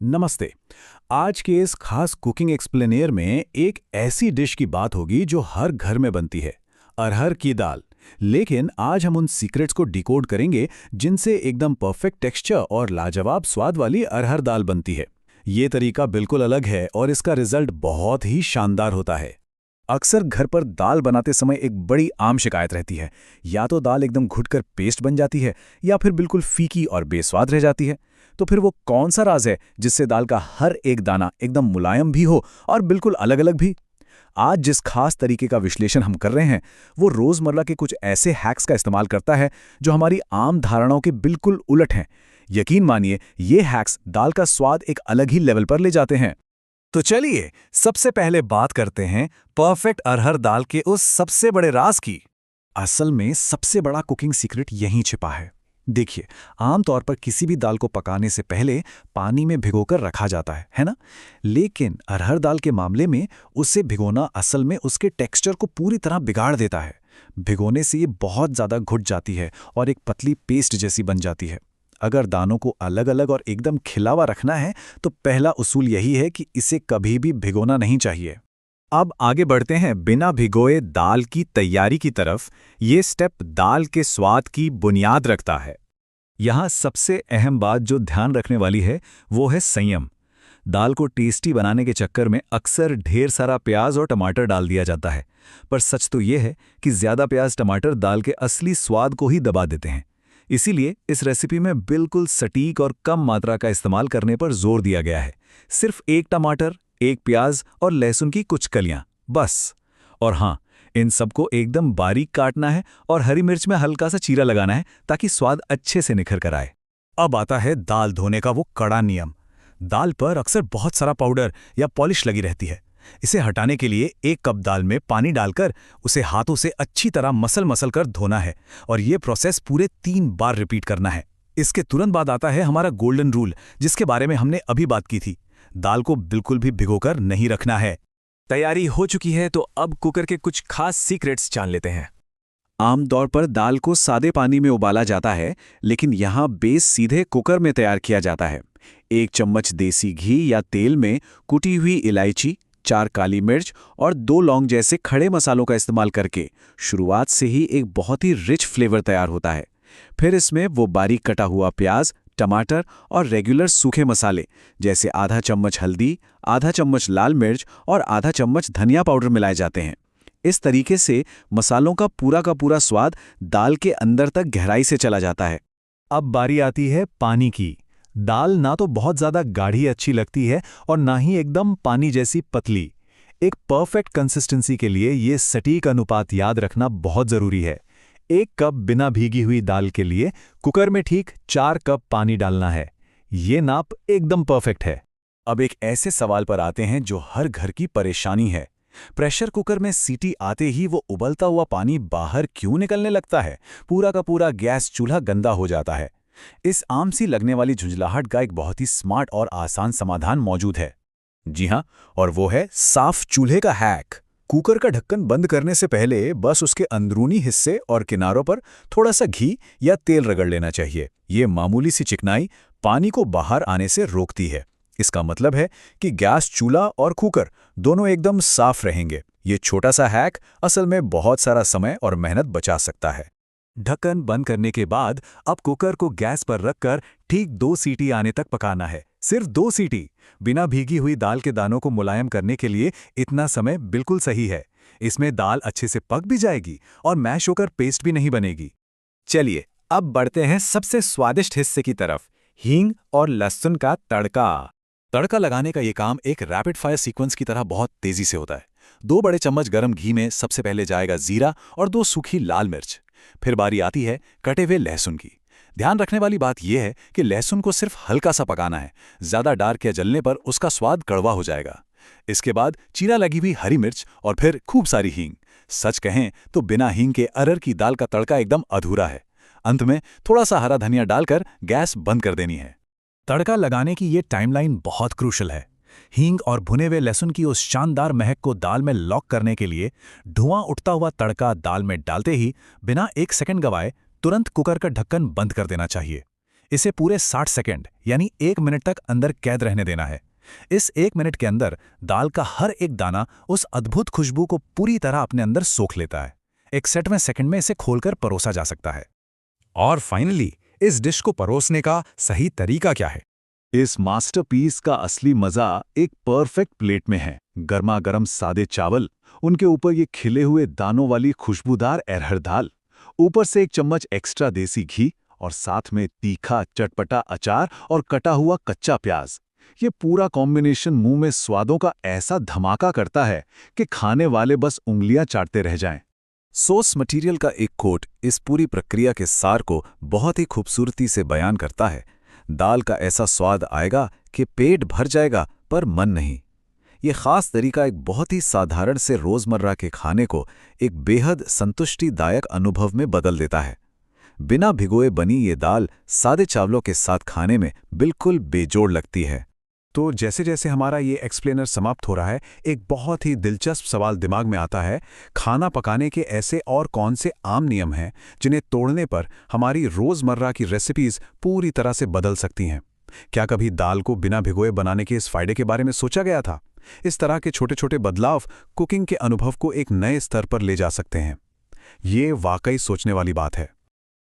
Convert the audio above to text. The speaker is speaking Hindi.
नमस्ते। आज के इस खास कुकिंग एक्सप्लेनियर में एक ऐसी डिश की बात होगी जो हर घर में बनती है, अरहर की दाल। लेकिन आज हम उन सीक्रेट्स को डिकोड करेंगे जिनसे एकदम परफेक्ट टेक्सचर और लाजवाब स्वाद वाली अरहर दाल बनती है। ये तरीका बिल्कुल अलग है और इसका रिजल्ट बहुत ही शानदार होता है। अक्सर घर पर दाल बनाते समय एक बड़ी आम शिकायत रहती है, या तो दाल एकदम घुटकर पेस्ट बन जाती है या फिर बिल्कुल फीकी और बेस्वाद रह जाती है। तो फिर वो कौन सा राज है जिससे दाल का हर एक दाना एकदम मुलायम भी हो और बिल्कुल अलग अलग भी? आज जिस खास तरीके का विश्लेषण हम कर रहे हैं वो रोजमर्रा के कुछ ऐसे हैक्स का इस्तेमाल करता है जो हमारी आम धारणाओं के बिल्कुल उलट हैं। यकीन मानिए, ये हैक्स दाल का स्वाद एक अलग ही लेवल पर ले जाते हैं। तो चलिए सबसे पहले बात करते हैं परफेक्ट अरहर दाल के उस सबसे बड़े राज की। असल में सबसे बड़ा कुकिंग सीक्रेट यहीं छिपा है। देखिए, आमतौर पर किसी भी दाल को पकाने से पहले पानी में भिगोकर रखा जाता है ना? लेकिन अरहर दाल के मामले में उसे भिगोना असल में उसके टेक्सचर को पूरी तरह बिगाड़ देता है। भिगोने से ये बहुत ज़्यादा घुट जाती है और एक पतली पेस्ट जैसी बन जाती है। अगर दानों को अलग अलग और एकदम खिलावा रखना है तो पहला उसूल यही है कि इसे कभी भी भिगोना नहीं चाहिए। अब आगे बढ़ते हैं बिना भिगोए दाल की तैयारी की तरफ। ये स्टेप दाल के स्वाद की बुनियाद रखता है। यहाँ सबसे अहम बात जो ध्यान रखने वाली है वो है संयम। दाल को टेस्टी बनाने के चक्कर में अक्सर ढेर सारा प्याज और टमाटर डाल दिया जाता है, पर सच तो ये है कि ज़्यादा प्याज टमाटर दाल के असली स्वाद को ही दबा देते हैं। इसीलिए इस रेसिपी में बिल्कुल सटीक और कम मात्रा का इस्तेमाल करने पर जोर दिया गया है। सिर्फ एक टमाटर, एक प्याज और लहसुन की कुछ कलियां, बस। और हाँ, इन सबको एकदम बारीक काटना है और हरी मिर्च में हल्का सा चीरा लगाना है ताकि स्वाद अच्छे से निखर कर आए। अब आता है दाल धोने का वो कड़ा नियम। दाल पर अक्सर बहुत सारा पाउडर या पॉलिश लगी रहती है। इसे हटाने के लिए 1 कप दाल में पानी डालकर उसे हाथों से अच्छी तरह मसल कर धोना है और ये प्रोसेस पूरे 3 बार रिपीट करना है। इसके तुरंत बाद आता है हमारा गोल्डन रूल, जिसके बारे में हमने अभी बात की थी। दाल को बिल्कुल भी भिगोकर नहीं रखना है। तैयारी हो चुकी है तो अब कुकर के कुछ खास सीक्रेट्स जान लेते हैं। आमतौर पर दाल को सादे पानी में उबाला जाता है, लेकिन यहाँ बेस सीधे कुकर में तैयार किया जाता है। 1 चम्मच देसी घी या तेल में कुटी हुई इलायची, 4 काली मिर्च और 2 लौंग जैसे खड़े मसालों का इस्तेमाल करके शुरुआत से ही एक बहुत ही रिच फ्लेवर तैयार होता है। फिर इसमें वो बारीक कटा हुआ प्याज, टमाटर और रेगुलर सूखे मसाले जैसे आधा चम्मच हल्दी, आधा चम्मच लाल मिर्च और आधा चम्मच धनिया पाउडर मिलाए जाते हैं। इस तरीके से मसालों का पूरा स्वाद दाल के अंदर तक गहराई से चला जाता है। अब बारी आती है पानी की। दाल ना तो बहुत ज़्यादा गाढ़ी अच्छी लगती है और ना ही एकदम पानी जैसी पतली। एक परफेक्ट कंसिस्टेंसी के लिए ये सटीक अनुपात याद रखना बहुत ज़रूरी है। 1 कप बिना भीगी हुई दाल के लिए कुकर में ठीक 4 कप पानी डालना है। ये नाप एकदम परफेक्ट है। अब एक ऐसे सवाल पर आते हैं जो हर घर की परेशानी है। प्रेशर कुकर में सीटी आते ही वो उबलता हुआ पानी बाहर क्यों निकलने लगता है? पूरा का पूरा गैस चूल्हा गंदा हो जाता है। इस आम सी लगने वाली झुंझलाहट का एक बहुत ही स्मार्ट और आसान समाधान मौजूद है। जी हाँ, और वो है साफ चूल्हे का हैक। कुकर का ढक्कन बंद करने से पहले बस उसके अंदरूनी हिस्से और किनारों पर थोड़ा सा घी या तेल रगड़ लेना चाहिए। ये मामूली सी चिकनाई पानी को बाहर आने से रोकती है। इसका मतलब है कि गैस चूल्हा और कुकर दोनों एकदम साफ रहेंगे। ये छोटा सा हैक असल में बहुत सारा समय और मेहनत बचा सकता है। ढक्कन बंद करने के बाद अब कुकर को गैस पर रखकर ठीक 2 सीटी आने तक पकाना है। सिर्फ 2 सीटी। बिना भीगी हुई दाल के दानों को मुलायम करने के लिए इतना समय बिल्कुल सही है। इसमें दाल अच्छे से पक भी जाएगी और मैश होकर पेस्ट भी नहीं बनेगी। चलिए अब बढ़ते हैं सबसे स्वादिष्ट हिस्से की तरफ, हींग और लहसुन का तड़का। तड़का लगाने का ये काम एक रैपिड फायर सीक्वेंस की तरह बहुत तेजी से होता है। 2 बड़े चम्मच गरम घी में सबसे पहले जाएगा जीरा और 2 सूखी लाल मिर्च। फिर बारी आती है कटे हुए लहसुन की। ध्यान रखने वाली बात यह है कि लहसुन को सिर्फ हल्का सा पकाना है। ज़्यादा डार्क या जलने पर उसका स्वाद कड़वा हो जाएगा। इसके बाद चीरा लगी हुई हरी मिर्च और फिर खूब सारी हींग। सच कहें तो बिना हींग के अरहर की दाल का तड़का एकदम अधूरा है। अंत में थोड़ा सा हरा धनिया डालकर गैस बंद कर देनी है। तड़का लगाने की ये टाइमलाइन बहुत क्रूशल है। हींग और भुने हुए लहसुन की उस शानदार महक को दाल में लॉक करने के लिए धुआं उठता हुआ तड़का दाल में डालते ही बिना 1 सेकंड गवाए तुरंत कुकर का ढक्कन बंद कर देना चाहिए। इसे पूरे 60 सेकंड यानी 1 मिनट तक अंदर कैद रहने देना है। इस 1 मिनट के अंदर दाल का हर एक दाना उस अद्भुत खुशबू को पूरी तरह अपने अंदर सोख लेता है। 61वें सेकंड में इसे खोलकर परोसा जा सकता है। और फाइनली, इस डिश को परोसने का सही तरीका क्या है? इस मास्टरपीस का असली मजा एक परफेक्ट प्लेट में है। गर्मा गर्म सादे चावल, उनके ऊपर ये खिले हुए दानों वाली खुशबूदार अरहर दाल, ऊपर से 1 चम्मच एक्स्ट्रा देसी घी और साथ में तीखा चटपटा अचार और कटा हुआ कच्चा प्याज। ये पूरा कॉम्बिनेशन मुंह में स्वादों का ऐसा धमाका करता है कि खाने वाले बस उंगलियां चाटते रह जाएं। सॉस मटेरियल का एक कोट इस पूरी प्रक्रिया के सार को बहुत ही खूबसूरती से बयान करता है। दाल का ऐसा स्वाद आएगा कि पेट भर जाएगा पर मन नहीं। ये खास तरीका एक बहुत ही साधारण से रोजमर्रा के खाने को एक बेहद संतुष्टिदायक अनुभव में बदल देता है। बिना भिगोए बनी ये दाल सादे चावलों के साथ खाने में बिल्कुल बेजोड़ लगती है। तो जैसे जैसे हमारा ये एक्सप्लेनर समाप्त हो रहा है, एक बहुत ही दिलचस्प सवाल दिमाग में आता है। खाना पकाने के ऐसे और कौन से आम नियम हैं जिन्हें तोड़ने पर हमारी रोज़मर्रा की रेसिपीज़ पूरी तरह से बदल सकती हैं? क्या कभी दाल को बिना भिगोए बनाने के इस फायदे के बारे में सोचा गया था? इस तरह के छोटे छोटे बदलाव कुकिंग के अनुभव को एक नए स्तर पर ले जा सकते हैं। ये वाकई सोचने वाली बात है।